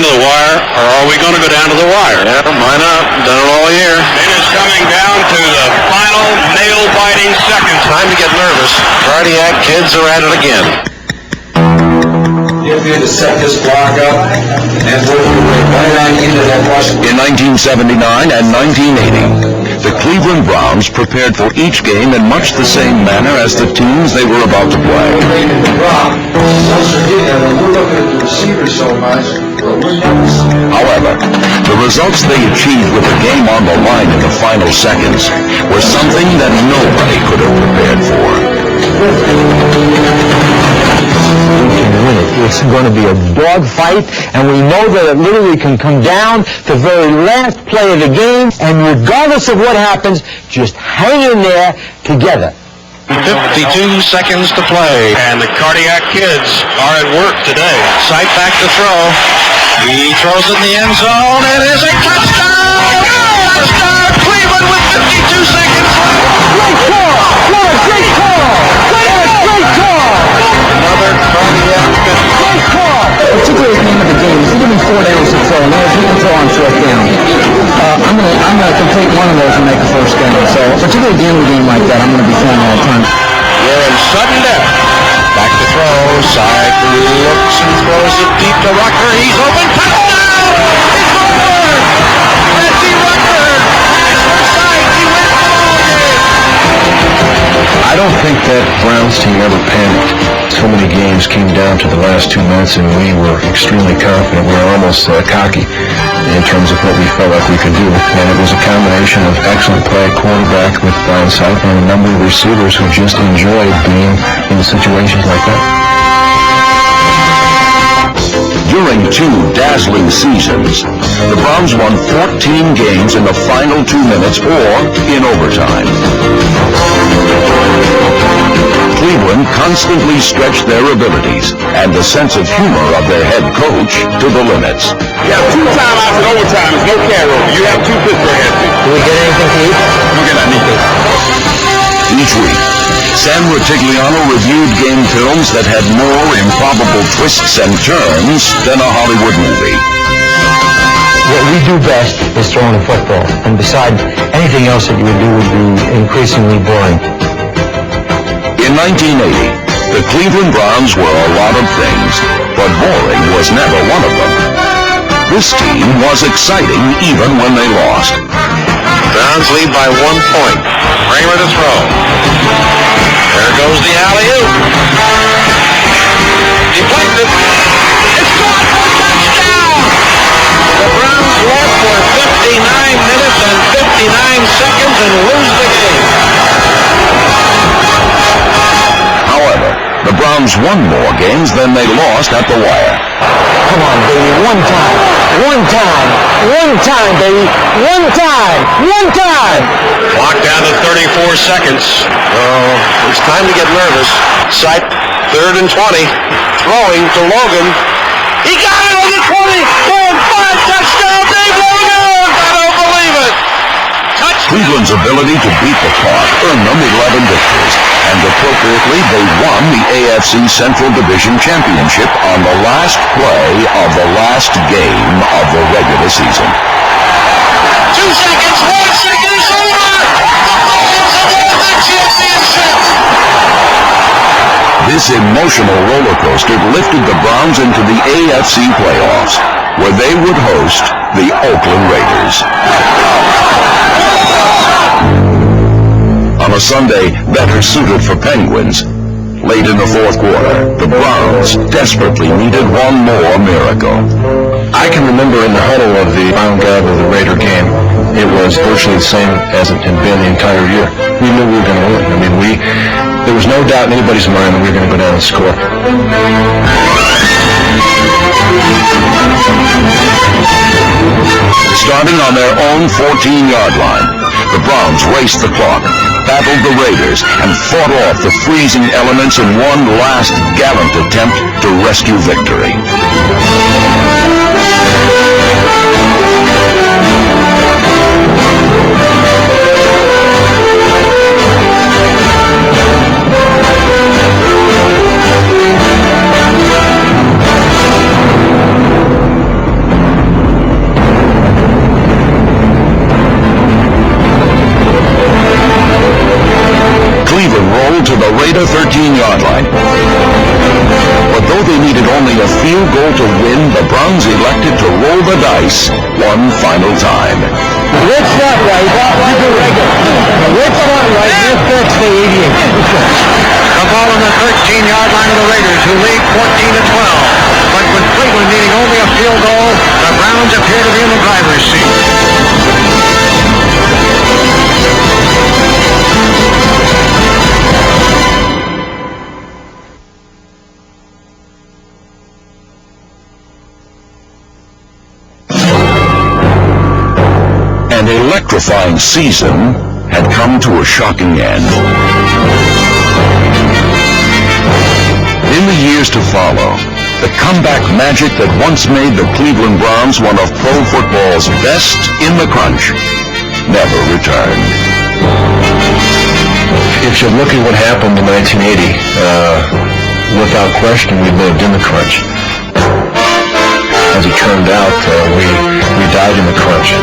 down to the wire, or are we going to go down to the wire? Yeah, why not? Done it all year. It is coming down to the final nail-biting seconds. Time to get nervous. Kardiac Kids are at it again. You'll be able to set this block up and work your way right on into that rush. In 1979 and 1980, the Cleveland Browns prepared for each game in much the same manner as the teams they were about to play. We're looking at the receiver so much. However, the results they achieved with the game on the line in the final seconds were something that nobody could have prepared for. We can win it. It's going to be a dog fight, and we know that it literally can come down to the very last play of the game, and regardless of what happens, just hang in there together. 52 seconds to play. And the Kardiac Kids are at work today. Sight back to throw. He throws it in the end zone. It is a touchdown! Touchdown! Cleveland with 52 seconds left. Great call! What a great call! Great call! Another Kardiac Kids. Great call! Particularly at the end of the game, if you give me 4 downs to throw, and if you can throw on 4th down, I'm gonna complete one of those and make a first down. So particularly at the end of a game like that, I'm gonna be throwing all the time. We're in sudden death. Back to throw. Side looks and throws it deep to Rucker. He's open. Touchdown! It's over! Jesse Rucker has for sight. He wins the ball game. I don't think that Browns team ever panicked. So many games came down to the last 2 minutes, and we were extremely confident. We were almost cocky in terms of what we felt like we could do. And it was a combination of excellent play at quarterback with sight and a number of receivers who just enjoyed being in situations like that. During 2 dazzling seasons, the Browns won 14 games in the final 2 minutes or in overtime. Cleveland constantly stretched their abilities and the sense of humor of their head coach to the limits. You have 2 timeouts in overtime. There's no carryover. You have 2 Pittsburgh athletes. Do we get anything to eat? Don't get anything. Each week, Sam Rutigliano reviewed game films that had more improbable twists and turns than a Hollywood movie. What we do best is throwing a football, and beside anything else that you would do would be increasingly boring. In 1980, the Cleveland Browns were a lot of things, but boring was never one of them. This team was exciting even when they lost. Browns lead by 1 point. Kramer to throw. There goes the alley-oop. Deflected. It's caught for a touchdown! The Browns led for 59 minutes and 59 seconds and lose the game. However, the Browns won more games than they lost at the wire. Come on, baby, one time, baby, one time! Clock down to 34 seconds. Oh, it's time to get nervous. Sight, 3rd and 20. Throwing to Logan. He got it on the 20. 5 touchdown, Dave Logan! I don't believe it. Cleveland's ability to beat the clock earned them 11 victories, and appropriately, they won the AFC Central Division Championship on the last play of the last game of the regular season. 2 seconds, 1 second, it's over! The Bulls have won the championship! This emotional roller coaster lifted the Browns into the AFC playoffs, where they would host the Oakland Raiders. On a Sunday better suited for Penguins, late in the 4th quarter, the Browns desperately needed one more miracle. I can remember in the huddle of the Brown Guard of the Raider game, it was virtually the same as it had been the entire year. We knew we were going to win. I mean, there was no doubt in anybody's mind that we were going to go down and score. Starting on their own 14-yard line, the Browns raced the clock, battled the Raiders, and fought off the freezing elements in one last gallant attempt to rescue victory. field goal to win, the Browns elected to roll the dice one final time. Rick's not right. You do regular. Rick's not right. This fits the 88. The ball on the 13-yard line of the Raiders, who lead 14-12. But with Cleveland needing only a field goal, the Browns appear to be in the driver's seat. An electrifying season had come to a shocking end. In the years to follow, the comeback magic that once made the Cleveland Browns one of pro football's best in the crunch never returned. If you look at what happened in 1980, without question, we lived in the crunch. As it turned out, we died in the crunch.